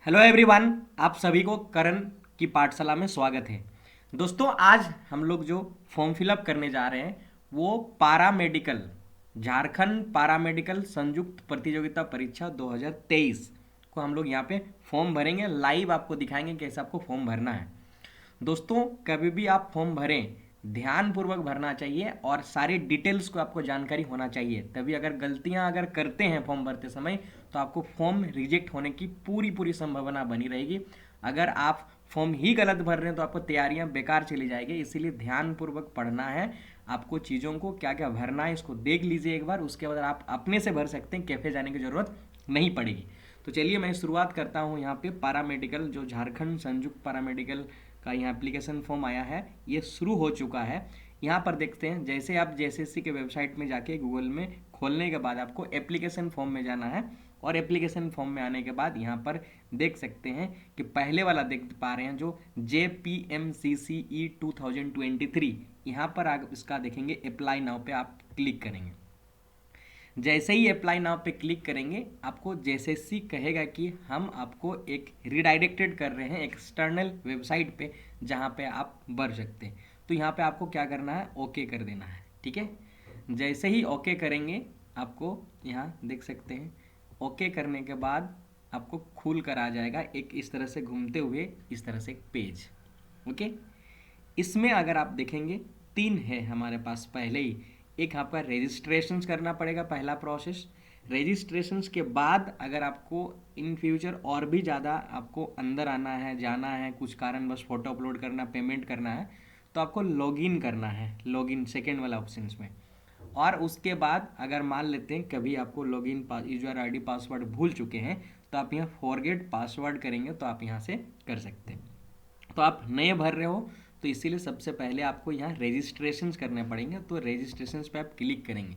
Hello everyone, आप सभी को करण की पाठशाला में स्वागत है। दोस्तों, आज हम लोग जो फॉर्म फिलअप करने जा रहे हैं वो पारा मेडिकल झारखंड पारा मेडिकल संयुक्त प्रतियोगिता परीक्षा 2023 को हम लोग यहाँ पे फॉर्म भरेंगे। लाइव आपको दिखाएंगे कैसे आपको फॉर्म भरना है। दोस्तों, कभी भी आप फॉर्म भरें ध्यान पूर्वक भरना चाहिए और सारी डिटेल्स को आपको जानकारी होना चाहिए। तभी अगर गलतियां अगर करते हैं फॉर्म भरते समय तो आपको फॉर्म रिजेक्ट होने की पूरी पूरी संभावना बनी रहेगी। अगर आप फॉर्म ही गलत भर रहे हैं तो आपको तैयारियां बेकार चली जाएगी। इसीलिए ध्यान पूर्वक पढ़ना है। आपको चीज़ों को क्या क्या भरना है इसको देख लीजिए एक बार, उसके बाद आप अपने से भर सकते हैं, कैफे जाने की ज़रूरत नहीं पड़ेगी। तो चलिए मैं शुरुआत करता हूँ। यहाँ पे पारामेडिकल जो झारखंड संयुक्त पारामेडिकल का यहाँ एप्लीकेशन फॉर्म आया है, ये शुरू हो चुका है। यहाँ पर देखते हैं, जैसे आप जेएसएससी के वेबसाइट में जाके गूगल में खोलने के बाद आपको एप्लीकेशन फॉर्म में जाना है और एप्लीकेशन फॉर्म में आने के बाद यहाँ पर देख सकते हैं कि पहले वाला देख पा रहे हैं जो JPMCCE 2023, यहाँ पर आप इसका देखेंगे अप्लाई नाउ पे आप क्लिक करेंगे। जैसे ही अप्लाई नाउ पे क्लिक करेंगे आपको जेएसएससी कहेगा कि हम आपको एक रिडायरेक्टेड कर रहे हैं एक्सटर्नल वेबसाइट पे जहाँ पे आप भर सकते हैं। तो यहाँ पे आपको क्या करना है, ओके कर देना है। ठीक है, जैसे ही ओके करेंगे आपको यहाँ देख सकते हैं ओके करने के बाद आपको खुल कर आ जाएगा एक इस तरह से घूमते हुए इस तरह से एक पेज। ओके, इसमें अगर आप देखेंगे तीन है हमारे पास पहले ही। एक आपका रजिस्ट्रेशन करना पड़ेगा, पहला प्रोसेस। रजिस्ट्रेशन के बाद अगर आपको इन फ्यूचर और भी ज़्यादा आपको अंदर आना है, जाना है, कुछ कारण बस फोटो अपलोड करना, पेमेंट करना है, तो आपको लॉगिन करना है, लॉगिन सेकेंड वाला ऑप्शन में। और उसके बाद अगर मान लेते हैं कभी आपको लॉगिन यूजर आईडी पासवर्ड भूल चुके हैं तो आप यहाँ फॉरगेट पासवर्ड करेंगे तो आप यहाँ से कर सकते हैं। तो आप नए भर रहे हो तो इसीलिए सबसे पहले आपको यहाँ रजिस्ट्रेशन करने पड़ेंगे। तो रजिस्ट्रेशन पे आप क्लिक करेंगे।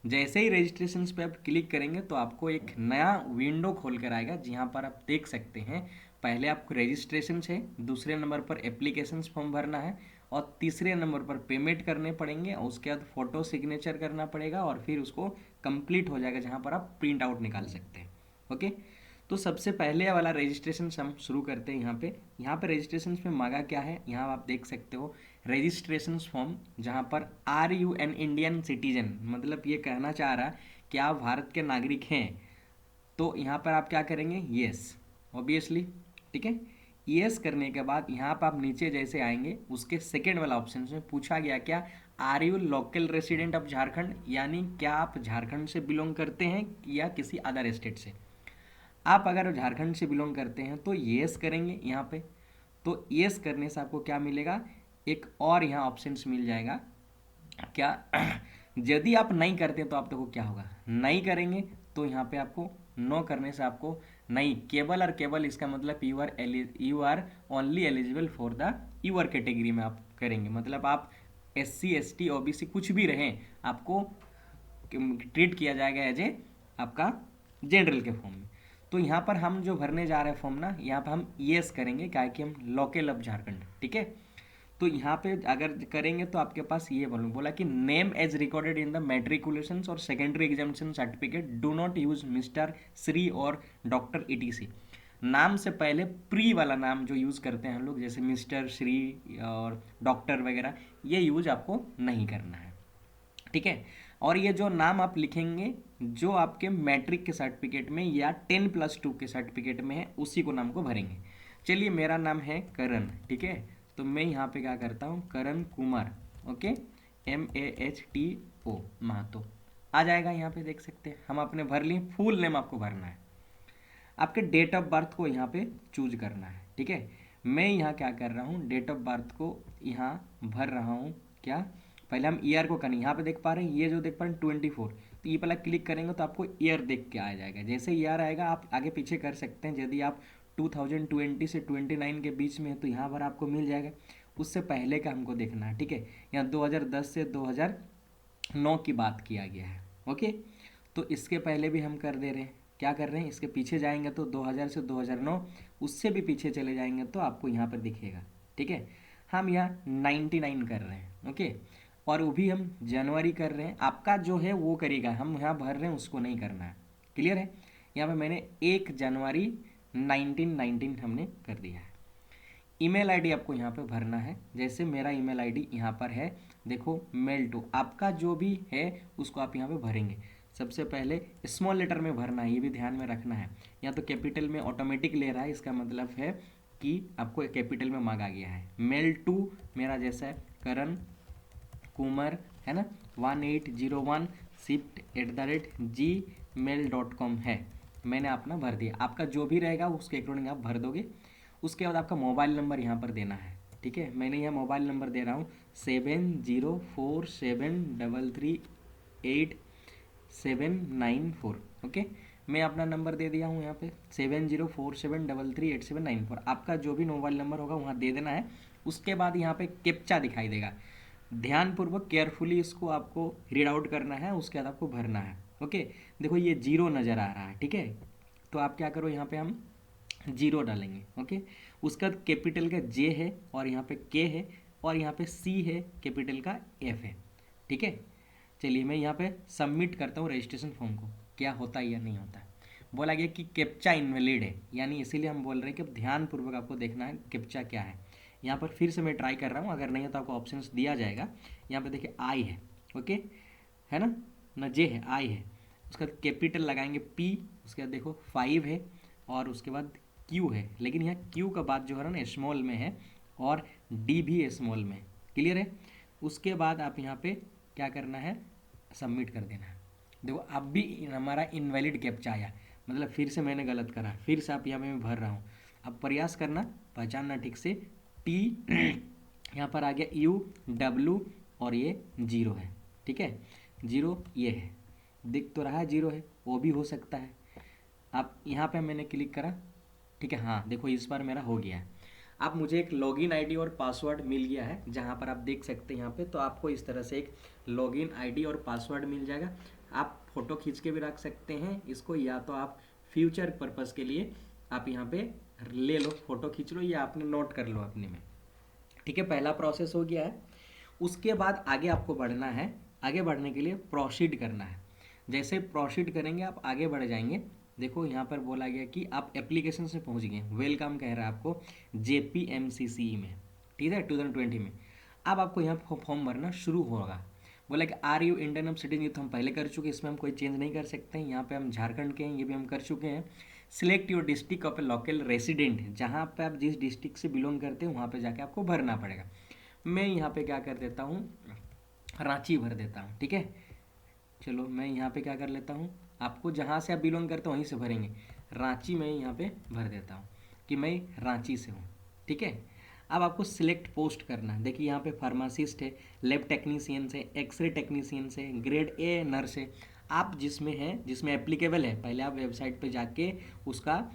जैसे ही रजिस्ट्रेशन पे आप क्लिक करेंगे तो आपको एक नया विंडो खोल कर आएगा जहाँ पर आप देख सकते हैं पहले आपको रजिस्ट्रेशन है, दूसरे नंबर पर एप्लीकेशन फॉर्म भरना है और तीसरे नंबर पर पेमेंट करने पड़ेंगे और उसके बाद फोटो सिग्नेचर करना पड़ेगा और फिर उसको कंप्लीट हो जाएगा जहाँ पर आप प्रिंट आउट निकाल सकते हैं। ओके, तो सबसे पहले वाला रजिस्ट्रेशन हम शुरू करते हैं। यहाँ पे रजिस्ट्रेशन में मांगा क्या है, यहाँ आप देख सकते हो रजिस्ट्रेशन फॉर्म, जहाँ पर are you an Indian citizen, मतलब ये कहना चाह रहा कि आप भारत के नागरिक हैं। तो यहाँ पर आप क्या करेंगे, येस ऑब्वियसली। ठीक है, येस करने के बाद यहाँ पर आप नीचे जैसे आएंगे उसके सेकेंड वाला ऑप्शन में पूछा गया क्या are you local resident of Jharkhand, यानी क्या आप झारखंड से बिलोंग करते हैं या किसी अदर स्टेट से। आप अगर झारखंड से बिलोंग करते हैं तो येस करेंगे यहाँ पे। तो येस करने से आपको क्या मिलेगा, एक और यहाँ ऑप्शंस मिल जाएगा क्या यदि आप नहीं करते तो आप देखो क्या होगा, नहीं करेंगे तो यहाँ पे आपको नो करने से आपको नहीं, केवल और केवल इसका मतलब you are only eligible for the your category में आप करेंगे। मतलब आप SC ST OBC कुछ भी रहें आपको ट्रीट किया जाएगा एज ए आपका जनरल के फॉर्म में। तो यहाँ पर हम जो भरने जा रहे हैं फॉर्म ना, यहाँ पर हम येस करेंगे क्या कि हम लोकल ऑफ झारखंड। ठीक है, तो यहाँ पे अगर करेंगे तो आपके पास ये बोला कि name as recorded in the matriculation और secondary examination certificate do not use mister, Shri और डॉक्टर ETC। नाम से पहले प्री वाला नाम जो यूज़ करते हैं हम लोग, जैसे मिस्टर, श्री और डॉक्टर वगैरह, ये यूज आपको नहीं करना है। ठीक है, और ये जो नाम आप लिखेंगे जो आपके मैट्रिक के सर्टिफिकेट में या 10+2 के सर्टिफिकेट में है उसी को नाम को भरेंगे। चलिए, मेरा नाम है करण। ठीक है, तो मैं यहाँ पे क्या करता हूँ, करण कुमार। ओके, MAHTO महतो आ जाएगा। यहाँ पे देख सकते हैं हम अपने भर लिए। फुल नेम आपको भरना है, आपके डेट ऑफ बर्थ को यहाँ पे चूज करना है। ठीक है, मैं यहाँ क्या कर रहा हूँ, डेट ऑफ बर्थ को यहाँ भर रहा हूँ। क्या, पहले हम ईयर को करनी, यहाँ पे देख पा रहे हैं ये जो देख पा रहे हैं 24, तो ये पहले क्लिक करेंगे तो आपको ईयर देख के आ जाएगा। जैसे ईयर आएगा आप आगे पीछे कर सकते हैं। यदि आप 2020 से 29 के बीच में है तो यहाँ पर आपको मिल जाएगा। उससे पहले का हमको देखना है। ठीक है, यहाँ 2010 से 2009 की बात किया गया है। ओके, तो इसके पहले भी हम कर दे रहे हैं। क्या कर रहे हैं, इसके पीछे जाएंगे तो 2000 से 2009, उससे भी पीछे चले जाएंगे तो आपको यहाँ पर दिखेगा। ठीक है, हम यहाँ 99 कर रहे हैं। ओके, और वो भी हम जनवरी कर रहे हैं। आपका जो है वो करेगा, हम यहाँ भर रहे हैं उसको नहीं करना है। क्लियर है, यहाँ पे मैंने 1 जनवरी 1919 हमने कर दिया है। ईमेल आईडी आपको यहाँ पे भरना है। जैसे मेरा ईमेल आईडी यहाँ पर है, देखो मेल टू, आपका जो भी है उसको आप यहाँ पे भरेंगे। सबसे पहले स्मॉल लेटर में भरना है, ये भी ध्यान में रखना है। या तो कैपिटल में ऑटोमेटिक ले रहा है, इसका मतलब है कि आपको कैपिटल में मांगा गया है। मेल टू मेरा जैसा है करण कुमार है ना 1801 shift@gmail.com है। मैंने अपना भर दिया, आपका जो भी रहेगा उसके अकॉर्डिंग आप भर दोगे। उसके बाद आपका मोबाइल नंबर यहाँ पर देना है, ठीक है। मैंने यहाँ मोबाइल नंबर दे रहा हूँ 7047338794। ओके, मैं अपना नंबर दे दिया हूँ यहाँ पे 7047338794। आपका जो भी मोबाइल नंबर होगा वहाँ दे देना है। उसके बाद यहाँ पे कैप्चा दिखाई देगा, ध्यानपूर्वक केयरफुली इसको आपको रीड आउट करना है, उसके बाद आपको भरना है। ओके, देखो ये जीरो नज़र आ रहा है, ठीक है। तो आप क्या करो, यहाँ पे हम जीरो डालेंगे। ओके, उसका कैपिटल का जे है और यहाँ पे के है और यहाँ पे सी है, कैपिटल का एफ है, ठीक है। चलिए मैं यहाँ पे सबमिट करता हूँ रजिस्ट्रेशन फॉर्म को, क्या होता है या नहीं होता है। बोला गया कि कैप्चा इनवैलिड है, यानी इसीलिए हम बोल रहे हैं कि ध्यानपूर्वक आपको देखना है कैप्चा क्या है। यहाँ पर फिर से मैं ट्राई कर रहा हूँ, अगर नहीं है तो आपको ऑप्शंस दिया जाएगा। यहाँ पे देखिए आई है, ओके है ना जे है, आई है। उसका कैपिटल लगाएंगे पी, उसके बाद देखो 5 है और उसके बाद क्यू है, लेकिन यहाँ क्यू का बात जो है ना स्मॉल में है और डी भी स्मॉल में। क्लियर है। उसके बाद आप यहाँ पे क्या करना है, सबमिट कर देना है। देखो अब भी हमारा इनवैलिड कैप्चा आया, मतलब फिर से मैंने गलत करा, फिर से आप यहाँ पे मैं भर रहा हूँ। अब प्रयास करना, पहचानना ठीक से। टी यहाँ पर आ गया, यू डब्लू और ये जीरो है, ठीक है। जीरो ये है, दिख तो रहा है जीरो है, वो भी हो सकता है। आप यहाँ पे मैंने क्लिक करा, ठीक है। हाँ देखो इस बार मेरा हो गया है। अब मुझे एक लॉगिन आईडी और पासवर्ड मिल गया है, जहाँ पर आप देख सकते हैं यहाँ पे। तो आपको इस तरह से एक लॉगिन आईडी और पासवर्ड मिल जाएगा। आप फोटो खींच के भी रख सकते हैं इसको, या तो आप फ्यूचर पर्पज़ के लिए आप यहाँ पे ले लो, फोटो खींच लो या आपने नोट कर लो अपने में, ठीक है। पहला प्रोसेस हो गया है। उसके बाद आगे आपको बढ़ना है। आगे बढ़ने के लिए प्रोसीड करना है। जैसे प्रोसीड करेंगे आप आगे बढ़ जाएंगे। देखो यहाँ पर बोला गया कि आप एप्लीकेशन से पहुँच गए, वेलकम कह रहा है आपको JPMCCE में, ठीक है 2020 में। अब आपको यहाँ फॉर्म भरना शुरू होगा। बोला कि are you Indian of citizen, ये तो हम पहले कर चुके हैं, इसमें हम कोई चेंज नहीं कर सकते हैं। यहाँ पे हम झारखंड के हैं, ये भी हम कर चुके हैं। Select your district of A local resident, जहाँ पे आप जिस डिस्ट्रिक्ट से बिलोंग करते हैं वहाँ पे जाके आपको भरना पड़ेगा। मैं यहाँ पे क्या कर देता हूँ, रांची भर देता हूँ, ठीक है। चलो मैं यहाँ पे क्या कर लेता हूँ, आपको जहाँ से आप बिलोंग करते हो वहीं से भरेंगे। रांची मैं यहाँ पे भर देता हूँ कि मैं रांची से हूँ, ठीक है। अब आपको सिलेक्ट पोस्ट करना है। देखिए यहाँ पे फार्मासिस्ट है, लैब टेक्नीशियन से, एक्सरे टेक्नीशियन से, ग्रेड ए नर्स है। आप जिसमें है, जिसमें एप्लीकेबल है, पहले आप वेबसाइट पे जाके उसका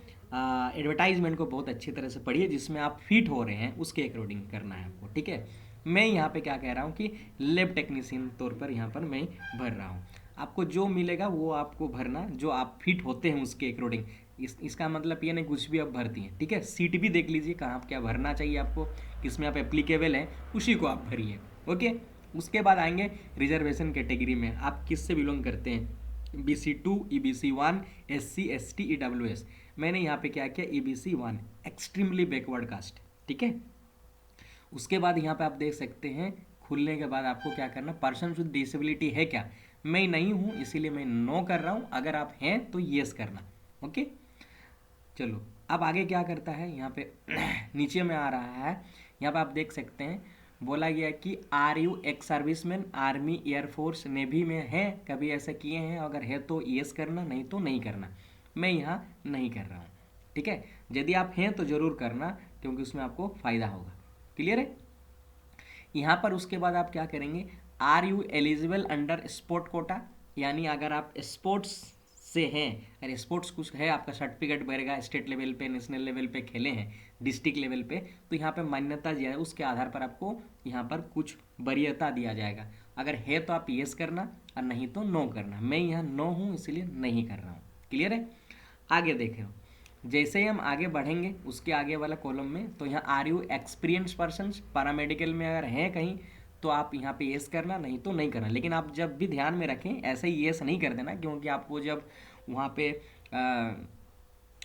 एडवर्टाइजमेंट को बहुत अच्छी तरह से पढ़िए, जिसमें आप फिट हो रहे हैं उसके अकॉर्डिंग करना है आपको, ठीक है। मैं यहाँ पे क्या कह रहा हूँ कि लैब टेक्नीशियन तौर पर यहाँ पर मैं भर रहा हूँ। आपको जो मिलेगा वो आपको भरना, जो आप फिट होते हैं उसके अकॉर्डिंग। इसका मतलब ये नहीं कुछ भी आप भरती हैं, ठीक है। सीट भी देख लीजिए कहाँ आप क्या भरना चाहिए आपको, किसमें आप एप्लीकेबल हैं उसी को आप भरिए, ओके। उसके बाद आएंगे रिजर्वेशन कैटेगरी में, आप किस से बिलोंग करते हैं, BC2 EBC1 SC ST EWS। मैंने यहाँ पे क्या किया, EBC1 एक्सट्रीमली बैकवर्ड कास्ट, ठीक है। उसके बाद यहाँ पे आप देख सकते हैं, खुलने के बाद आपको क्या करना, पर्सन विद डिसेबिलिटी है क्या, मैं नहीं हूँ इसीलिए मैं नो कर रहा हूँ, अगर आप हैं तो येस करना, ओके। चलो अब आगे क्या करता है, यहाँ पे नीचे में आ रहा है, यहाँ पे आप देख सकते हैं बोला गया कि are you ex serviceman, army air force navy में है, कभी ऐसा किए हैं, अगर है तो येस करना, नहीं तो नहीं करना। मैं यहाँ नहीं कर रहा हूँ, ठीक है। यदि आप हैं तो ज़रूर करना, क्योंकि उसमें आपको फ़ायदा होगा। क्लियर है। यहाँ पर उसके बाद आप क्या करेंगे, are you eligible under sport quota, यानी अगर आप स्पोर्ट्स से हैं, अगर स्पोर्ट्स कुछ है, आपका सर्टिफिकेट बनेगा, स्टेट लेवल पे, नेशनल लेवल पे खेले हैं, डिस्ट्रिक्ट लेवल पे, तो यहाँ पे मान्यता दिया है, उसके आधार पर आपको यहाँ पर कुछ वरीयता दिया जाएगा। अगर है तो आप येस करना और नहीं तो नो करना। मैं यहाँ नो हूँ इसलिए नहीं कर रहा हूँ। क्लियर है। आगे देखें, जैसे ही हम आगे बढ़ेंगे उसके आगे वाला कॉलम में, तो यहाँ are you experience person, paramedical में अगर हैं कहीं तो आप यहाँ पे येस करना, नहीं तो नहीं करना। लेकिन आप जब भी ध्यान में रखें, ऐसे ही येस नहीं कर देना, क्योंकि आपको जब वहाँ पे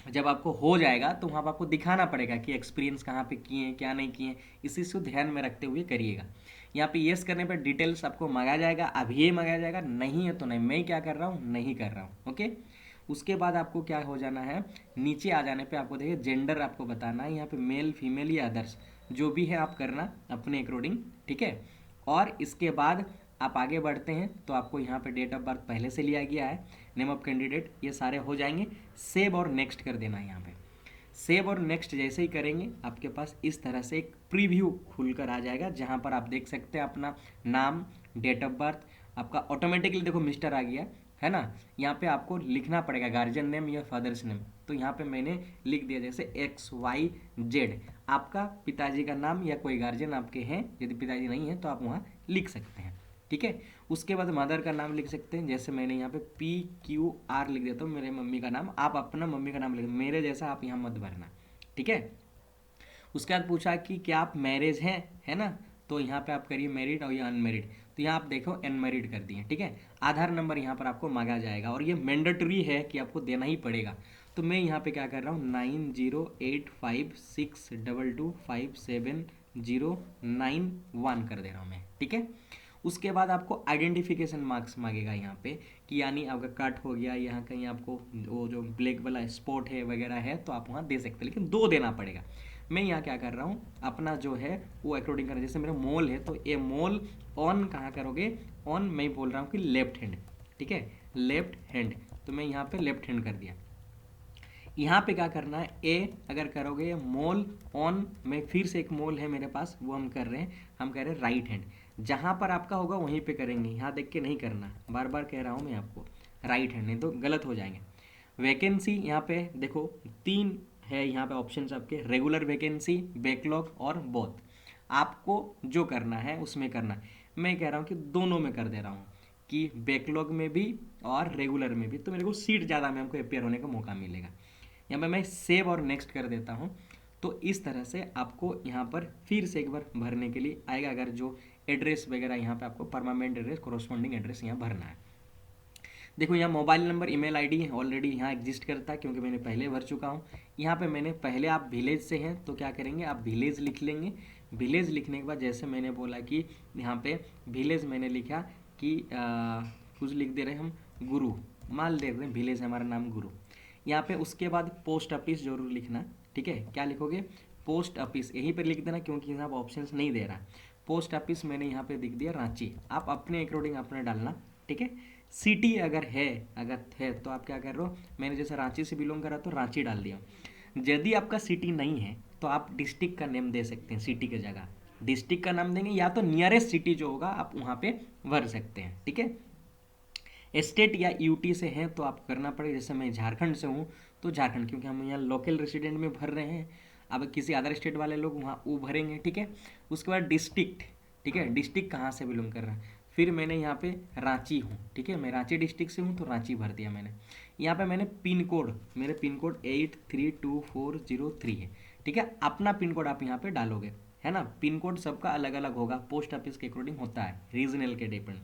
जब आपको हो जाएगा तो वहाँ पर आपको दिखाना पड़ेगा कि एक्सपीरियंस कहाँ पे किए हैं क्या नहीं किए हैं, इसी को ध्यान में रखते हुए करिएगा। यहाँ पे येस करने पर डिटेल्स आपको मांगा जाएगा, अभी ये मांगा जाएगा, नहीं है तो नहीं। मैं क्या कर रहा हूँ, नहीं कर रहा हूँ, ओके। उसके बाद आपको क्या हो जाना है, नीचे आ जाने पे आपको देखिए जेंडर आपको बताना है, यहाँ पे मेल फीमेल या अदर्स जो भी है आप करना अपने अकॉर्डिंग, ठीक है। और इसके बाद आप आगे बढ़ते हैं तो आपको यहाँ पे डेट ऑफ बर्थ पहले से लिया गया है, नेम ऑफ कैंडिडेट, ये सारे हो जाएंगे। सेव और नेक्स्ट कर देना है यहाँ पे। सेव और नेक्स्ट जैसे ही करेंगे आपके पास इस तरह से एक प्रीव्यू खुलकर आ जाएगा, जहाँ पर आप देख सकते हैं अपना नाम, डेट ऑफ बर्थ आपका ऑटोमेटिकली देखो मिस्टर आ गया है ना। यहाँ पे आपको लिखना पड़ेगा गार्जियन नेम या फादर्स नेम, तो यहाँ पे मैंने लिख दिया जैसे XYZ। आपका पिताजी का नाम या कोई गार्जियन आपके हैं, यदि पिताजी नहीं है तो आप वहाँ लिख सकते हैं, ठीक है। उसके बाद मदर का नाम लिख सकते हैं, जैसे मैंने यहाँ पे PQR लिख देता हूँ, मेरे मम्मी का नाम। आप अपना मम्मी का नाम लिख, मेरे जैसा आप यहाँ मत भरना, ठीक है। उसके बाद पूछा कि क्या आप मैरिज हैं, है ना, तो यहाँ पे आप करिए मैरिड और या अनमेरिड, तो यहाँ आप देखो अनमेरिड कर दिए, ठीक है। आधार नंबर यहाँ पर आपको मांगा जाएगा और ये मैंडेटरी है कि आपको देना ही पड़ेगा। तो मैं यहाँ पे क्या कर रहा हूँ, 908562570991 कर दे रहा हूँ मैं, ठीक है। उसके बाद आपको आइडेंटिफिकेशन मार्क्स मांगेगा यहाँ पे, कि यानी आपका कट हो गया, यहाँ कहीं आपको वो जो ब्लैक वाला स्पॉट है वगैरह है तो आप वहाँ दे सकते हैं, लेकिन 2 देना पड़ेगा। मैं यहाँ क्या कर रहा हूँ, अपना जो है वो अकॉर्डिंग कर, जैसे मेरा मोल है तो ये मोल ऑन कहाँ करोगे, ऑन मैं बोल रहा हूँ कि लेफ्ट हैंड, ठीक है, लेफ्ट हैंड, तो मैं यहाँ पे लेफ्ट हैंड कर दिया। यहाँ पे क्या करना है, ए अगर करोगे मोल ऑन, में फिर से एक मोल है मेरे पास वो हम कर रहे हैं, हम कह रहे हैं राइट हैंड। जहाँ पर आपका होगा वहीं पे करेंगे, यहाँ देख के नहीं करना, बार बार कह रहा हूँ मैं आपको, राइट हैंड, नहीं तो गलत हो जाएंगे। वैकेंसी यहाँ पे देखो 3 है यहाँ पे ऑप्शंस आपके, रेगुलर वैकेंसी, बैकलॉग और बोथ। आपको जो करना है उसमें करना है। मैं कह रहा हूँ कि दोनों में कर दे रहा हूँ, कि बैकलॉग में भी और रेगुलर में भी, तो मेरे को सीट ज़्यादा में हमको अपेयर होने का मौका मिलेगा। यहाँ पे मैं सेव और नेक्स्ट कर देता हूँ। तो इस तरह से आपको यहाँ पर फिर से एक बार भरने के लिए आएगा, अगर जो एड्रेस वगैरह यहाँ पे आपको परमानेंट एड्रेस, कोरोस्पॉन्डिंग एड्रेस यहाँ भरना है। देखो यहाँ mobile number, email ID already यहाँ एग्जिस्ट करता है क्योंकि मैंने पहले भर चुका हूँ। यहाँ पे मैंने पहले, आप विलेज से हैं तो क्या करेंगे, आप विलेज लिख लेंगे। विलेज लिखने के बाद जैसे मैंने बोला कि यहाँ पे विलेज मैंने लिखा कि कुछ लिख दे रहे हैं हम, गुरु मान दे रहे हैं, विलेज हमारा नाम गुरु। यहाँ पे उसके बाद पोस्ट ऑफिस जरूर लिखना, ठीक है। क्या लिखोगे, पोस्ट ऑफिस, यहीं पर लिख देना क्योंकि यहाँ पर ऑप्शन नहीं दे रहा। पोस्ट ऑफिस मैंने यहाँ पे लिख दिया रांची, आप अपने अकॉर्डिंग अपने डालना, ठीक है। सिटी अगर है तो आप क्या कर रहे हो, मैंने जैसे रांची से बिलोंग करा तो रांची डाल दिया। यदि आपका सिटी नहीं है तो आप डिस्ट्रिक्ट का नेम दे सकते हैं, सिटी की जगह डिस्ट्रिक्ट का नाम देंगे, या तो नियरेस्ट सिटी जो होगा आप वहाँ पे भर सकते हैं, ठीक है। स्टेट या यूटी से हैं तो आप करना पड़ेगा, जैसे मैं झारखंड से हूँ तो झारखंड, क्योंकि हम यहाँ लोकल रेसिडेंट में भर रहे हैं। अब किसी अदर स्टेट वाले लोग वहाँ वो भरेंगे, ठीक है। उसके बाद डिस्ट्रिक्ट, ठीक है, डिस्ट्रिक्ट कहाँ से बिलोंग कर रहा है, फिर मैंने यहाँ पे रांची हूँ, ठीक है, मैं रांची डिस्ट्रिक्ट से हूँ तो रांची भर दिया मैंने। यहाँ पे मैंने पिन कोड, मेरे पिन कोड 832403 है, ठीक है। अपना पिन कोड आप यहाँ पे डालोगे, है ना। पिन कोड सबका अलग अलग होगा, पोस्ट ऑफिस के अकॉर्डिंग होता है, रीजनल के डिपेंड।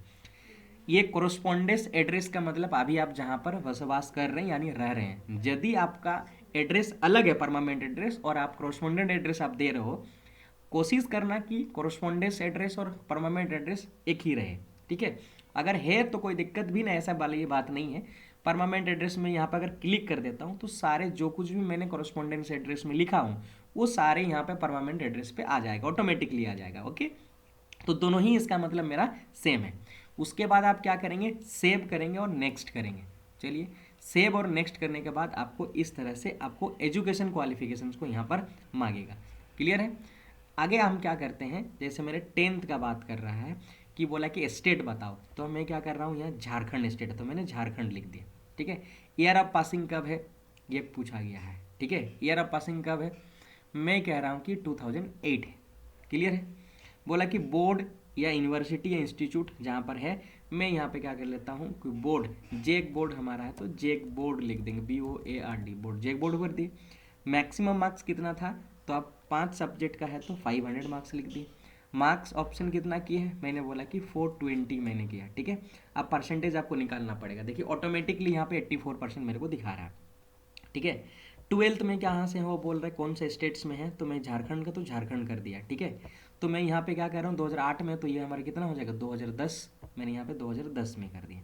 ये कोरोस्पोंडेंस एड्रेस का मतलब अभी आप जहाँ पर बसवास कर रहे हैं यानी रह रहे हैं। यदि आपका एड्रेस अलग है, परमानेंट एड्रेस, और आप कोरोस्पोंडेंट एड्रेस आप दे रहे हो, कोशिश करना कि कोरोस्पोंडेंस एड्रेस और परमानेंट एड्रेस एक ही रहे, ठीक है। अगर है तो कोई दिक्कत भी नहीं, ऐसा वाली ये बात नहीं है। परमानेंट एड्रेस में यहाँ पर अगर क्लिक कर देता हूँ तो सारे जो कुछ भी मैंने कोरोस्पोंडेंस एड्रेस में लिखा हूँ वो सारे यहाँ पे परमानेंट एड्रेस पे आ जाएगा, ऑटोमेटिकली आ जाएगा, ओके। तो दोनों ही इसका मतलब मेरा सेम है। उसके बाद आप क्या करेंगे, सेव करेंगे और नेक्स्ट करेंगे। चलिए, सेव और नेक्स्ट करने के बाद आपको इस तरह से आपको एजुकेशन क्वालिफिकेशंस को यहाँ पर मांगेगा। क्लियर है। आगे हम क्या करते हैं, जैसे मेरे 10th का बात कर रहा है कि बोला कि स्टेट बताओ, तो मैं क्या कर रहा हूँ, यहाँ झारखंड स्टेट है तो मैंने झारखंड लिख दिया, ठीक है। ईयर ऑफ पासिंग कब है ये पूछा गया है, ठीक है। ईयर ऑफ पासिंग कब है, मैं कह रहा हूँ कि 2008 है। क्लियर है। बोला कि बोर्ड या यूनिवर्सिटी या इंस्टीट्यूट जहाँ पर है, मैं यहाँ पे क्या कर लेता हूँ कि बोर्ड, जेक बोर्ड हमारा है तो जेक बोर्ड लिख देंगे, BOARD बोर्ड, जेक बोर्ड कर दिए। मैक्सिमम मार्क्स कितना था, तो आप 5 सब्जेक्ट का है तो 500 मार्क्स लिख दिए। मार्क्स ऑप्शन कितना किए हैं, मैंने बोला कि 420 मैंने किया, ठीक है। अब परसेंटेज आपको निकालना पड़ेगा, देखिए ऑटोमेटिकली यहाँ पे 84% मेरे को दिखा रहा है, ठीक है। ट्वेल्थ में कहाँ से है वो बोल रहे हैं कौन से स्टेट्स में है, तो मैं झारखंड का तो झारखंड कर दिया, ठीक है। तो मैं यहाँ पे क्या कर रहा हूँ 2008 में, तो ये हमारा कितना हो जाएगा 2010, मैंने यहाँ पे 2010 में कर दिया।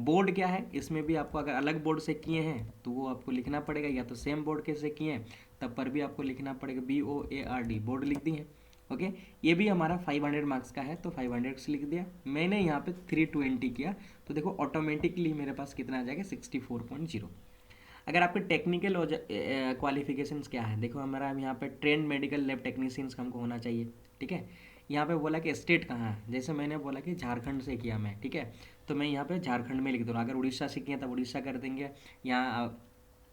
बोर्ड क्या है, इसमें भी आपको अगर अलग बोर्ड से किए हैं तो वो आपको लिखना पड़ेगा, या तो सेम बोर्ड के से किए हैं तब पर भी आपको लिखना पड़ेगा, BOARD बोर्ड लिख दी है। ओके, ये भी हमारा 500 मार्क्स का है तो 500 से लिख दिया। मैंने यहाँ पे 320 किया तो देखो ऑटोमेटिकली मेरे पास कितना आ जाएगा 64.0। अगर आपके टेक्निकल क्वालिफिकेशंस क्या है, देखो हमारा यहाँ पे ट्रेंड मेडिकल लैब टेक्नीशियंस हमको होना चाहिए, ठीक है। यहाँ पे बोला कि स्टेट कहाँ है, जैसे मैंने बोला कि झारखंड से किया मैं, ठीक है, तो मैं यहाँ पे झारखंड में लिख दूँ। अगर उड़ीसा से किया तब उड़ीसा कर देंगे, यहाँ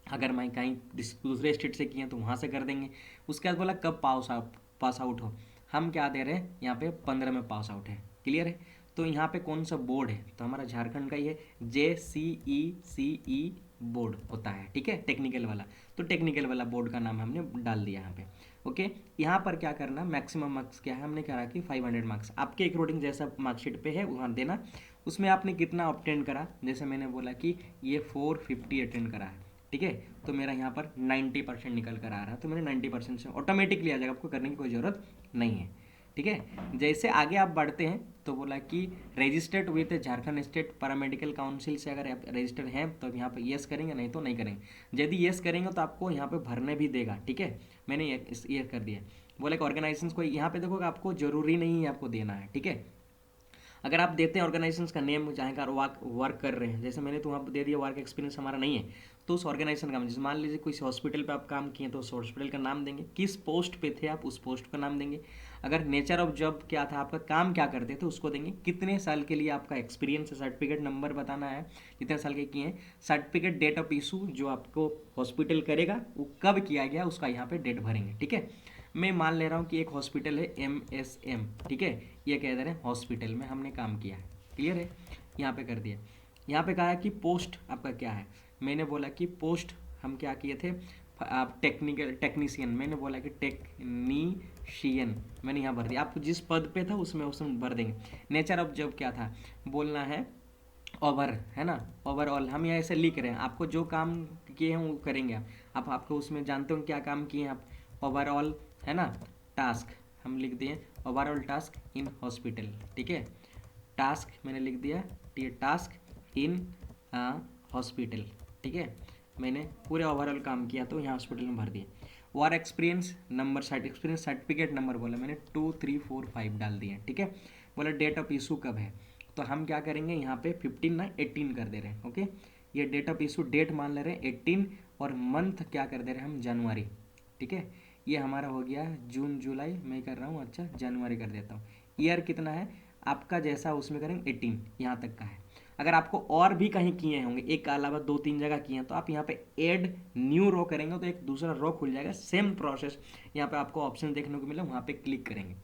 अगर मैं कहीं दूसरे स्टेट से किए तो वहाँ से कर देंगे। उसके बाद बोला कब पास आउट हो, हम क्या दे रहे हैं यहाँ पे 15 में पास आउट है, क्लियर है। तो यहाँ पे कौन सा बोर्ड है, तो हमारा झारखंड का ही है, JCECE बोर्ड होता है, ठीक है, टेक्निकल वाला। तो टेक्निकल वाला बोर्ड का नाम हमने डाल दिया यहाँ पे। ओके, यहाँ पर क्या करना, मैक्सिमम मार्क्स क्या है, हमने कहा कि 500 मार्क्स आपके अकॉर्डिंग जैसा मार्कशीट पे है वहाँ देना। उसमें आपने कितना ऑब्टेन करा, जैसे मैंने बोला कि ये 450 अटेंड करा है, ठीक है, तो मेरा यहाँ पर 90% निकल कर आ रहा है, तो मैंने 90% से ऑटोमेटिकली आ जाएगा, आपको करने की कोई ज़रूरत नहीं है, ठीक है। जैसे आगे आप बढ़ते हैं तो बोला कि registered with Jharkhand state paramedical council से अगर आप रजिस्टर्ड हैं तो यहाँ पे येस करेंगे, नहीं तो नहीं करेंगे। यदि येस करेंगे तो आपको यहाँ पे भरने भी देगा, ठीक है, मैंने ये कर दिया। बोला कि ऑर्गेनाइजेशन को यहाँ पे देखो आपको जरूरी नहीं है आपको देना है, ठीक है। अगर आप देते हैं ऑर्गेनाइजेशन का नेम जहाँ का वर्क कर रहे हैं, जैसे मैंने तो वहाँ पर दे दिया वर्क एक्सपीरियंस हमारा नहीं है, तो उस ऑर्गेनाइजेशन का जैसे मान लीजिए कोई हॉस्पिटल पे आप काम किए तो उस हॉस्पिटल का नाम देंगे, किस पोस्ट पे थे आप उस पोस्ट का नाम देंगे, अगर नेचर ऑफ जॉब क्या था, आपका काम क्या करते थे उसको देंगे, कितने साल के लिए आपका एक्सपीरियंस है, सर्टिफिकेट नंबर बताना है कितने साल के किए हैं, सर्टिफिकेट डेट ऑफ इशू जो आपको हॉस्पिटल करेगा वो कब किया गया उसका यहाँ पे डेट भरेंगे, ठीक है। मैं मान ले रहा हूँ कि एक हॉस्पिटल है MSM, ठीक है, ये कह दे रहे हैं हॉस्पिटल में हमने काम किया है, क्लियर है, यहाँ पे कर दिया। यहाँ पे कहा है कि पोस्ट आपका क्या है, मैंने बोला कि पोस्ट हम क्या किए थे, आप टेक्नीशियन, मैंने बोला कि टेक्नीशियन, मैंने यहाँ भर दिया, आप जिस पद पे था उसमें भर देंगे। नेचर ऑफ जॉब क्या था, बोलना है ओवर, है ना, ओवरऑल, हम यहाँ ऐसे लिख रहे हैं, आपको जो काम किए हैं वो करेंगे आप आपको उसमें जानते हो क्या काम किए हैं आप, ओवरऑल, है ना, टास्क हम लिख दिए, ओवरऑल टास्क इन हॉस्पिटल, ठीक है, टास्क मैंने लिख दिया, टास्क इन हॉस्पिटल, ठीक है, मैंने पूरे ओवरऑल काम किया तो यहाँ हॉस्पिटल में भर दिए। Work experience number, experience certificate number बोला मैंने 2 3 4 5 डाल दिए, ठीक है। बोला डेट ऑफ इशू कब है, तो हम क्या करेंगे यहाँ पे 15 ना 18 कर दे रहे हैं, ओके, ये डेट ऑफ इशू डेट मान ले रहे हैं 18 और मंथ क्या कर दे रहे हैं हम जनवरी, ठीक है, ये हमारा हो गया जून जुलाई, मैं कर रहा हूँ अच्छा जनवरी कर देता हूँ। ईयर कितना है आपका जैसा उसमें करेंगे 18 यहाँ तक का है। अगर आपको और भी कहीं किए होंगे एक के अलावा 2 3 जगह किए हैं तो आप यहाँ पे ऐड न्यू रो करेंगे तो एक दूसरा रो खुल जाएगा, सेम प्रोसेस यहाँ पे आपको ऑप्शन देखने को मिला, वहाँ पे क्लिक करेंगे।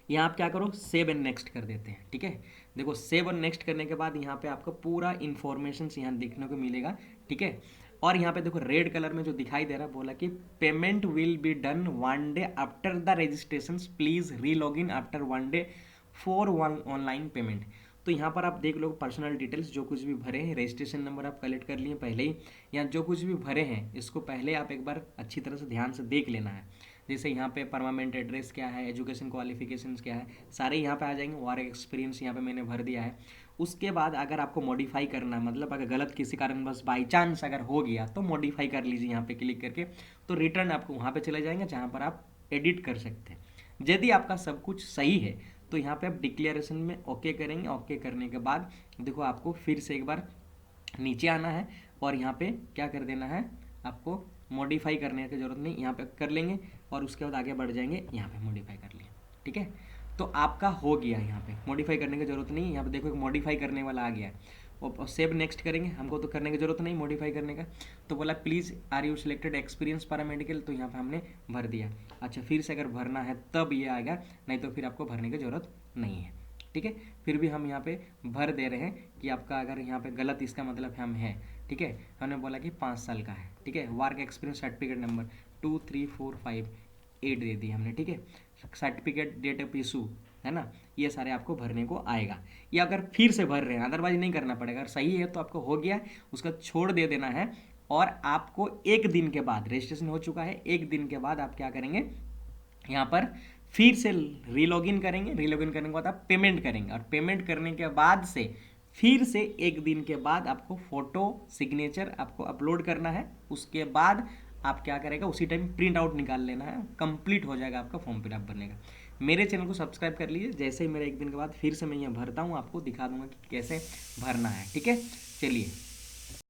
यहाँ आप क्या करो सेव एंड नेक्स्ट कर देते हैं, ठीक है। देखो सेव और नेक्स्ट करने के बाद यहाँ पे आपको पूरा इन्फॉर्मेशन यहाँ देखने को मिलेगा, ठीक है। और यहाँ पे देखो रेड कलर में जो दिखाई दे रहा है बोला कि payment will be done 1 day after the registration, please री log in after 1 day for one online payment. तो यहाँ पर आप देख लो पर्सनल डिटेल्स जो कुछ भी भरे हैं, रजिस्ट्रेशन नंबर आप कलेक्ट कर लिए पहले ही, या जो कुछ भी भरे हैं इसको पहले आप एक बार अच्छी तरह से ध्यान से देख लेना है। जैसे यहाँ पे परमानेंट एड्रेस क्या है, एजुकेशन क्वालिफिकेशंस क्या है, सारे यहाँ पे आ जाएंगे। वर्क एक्सपीरियंस यहाँ पे मैंने भर दिया है। उसके बाद अगर आपको मॉडिफाई करना है, मतलब अगर गलत किसी कारण बस बाई चांस अगर हो गया तो मॉडिफाई कर लीजिए यहाँ पे क्लिक करके, तो रिटर्न आपको वहाँ पे चले जाएंगे जहाँ पर आप एडिट कर सकते हैं। यदि आपका सब कुछ सही है तो यहाँ पे आप डिक्लेरेशन में ओके करेंगे। ओके करने के बाद देखो आपको फिर से एक बार नीचे आना है और यहाँ पे क्या कर देना है, आपको मॉडिफाई करने की जरूरत नहीं, यहाँ पे कर लेंगे और उसके बाद आगे बढ़ जाएंगे, यहाँ पे मॉडिफाई कर लिया, ठीक है। तो आपका हो गया, यहाँ पे मॉडिफाई करने की जरूरत नहीं, यहाँ पे देखो एक मॉडिफाई करने वाला आ गया है और सेव नेक्स्ट करेंगे, हमको तो करने की जरूरत नहीं मॉडिफाई करने का। तो बोला please are you selected experience paramedical, तो यहाँ पे हमने भर दिया। अच्छा फिर से अगर भरना है तब ये आएगा, नहीं तो फिर आपको भरने की जरूरत नहीं है, ठीक है। फिर भी हम यहाँ पे भर दे रहे हैं कि आपका अगर यहाँ पे गलत इसका मतलब हम है, ठीक है। हमने बोला कि 5 साल का है, ठीक है। वर्क एक्सपीरियंस सर्टिफिकेट नंबर 2 3 4 5 8 दे दी हमने, ठीक है। सर्टिफिकेट डेट ऑफ इशू है ना, ये सारे आपको भरने को आएगा। ये अगर फिर से भर रहे हैं, अदरवाइज नहीं करना पड़ेगा। अगर सही है तो आपको हो गया, उसका छोड़ दे देना है और आपको एक दिन के बाद, रजिस्ट्रेशन हो चुका है, एक दिन के बाद आप क्या करेंगे, यहाँ पर फिर से रीलॉगिन करेंगे। रीलॉगिन करने के बाद आप पेमेंट करेंगे, और पेमेंट करने के बाद से फिर से एक दिन के बाद आपको फोटो सिग्नेचर आपको अपलोड करना है। उसके बाद आप क्या करेगा, उसी टाइम प्रिंट आउट निकाल लेना है, कंप्लीट हो जाएगा आपका फॉर्म फिलअप भरने का। मेरे चैनल को सब्सक्राइब कर लीजिए, जैसे ही मेरा एक दिन के बाद फिर से मैं यहाँ भरता हूँ आपको दिखा दूंगा कि कैसे भरना है। ठीक है, चलिए।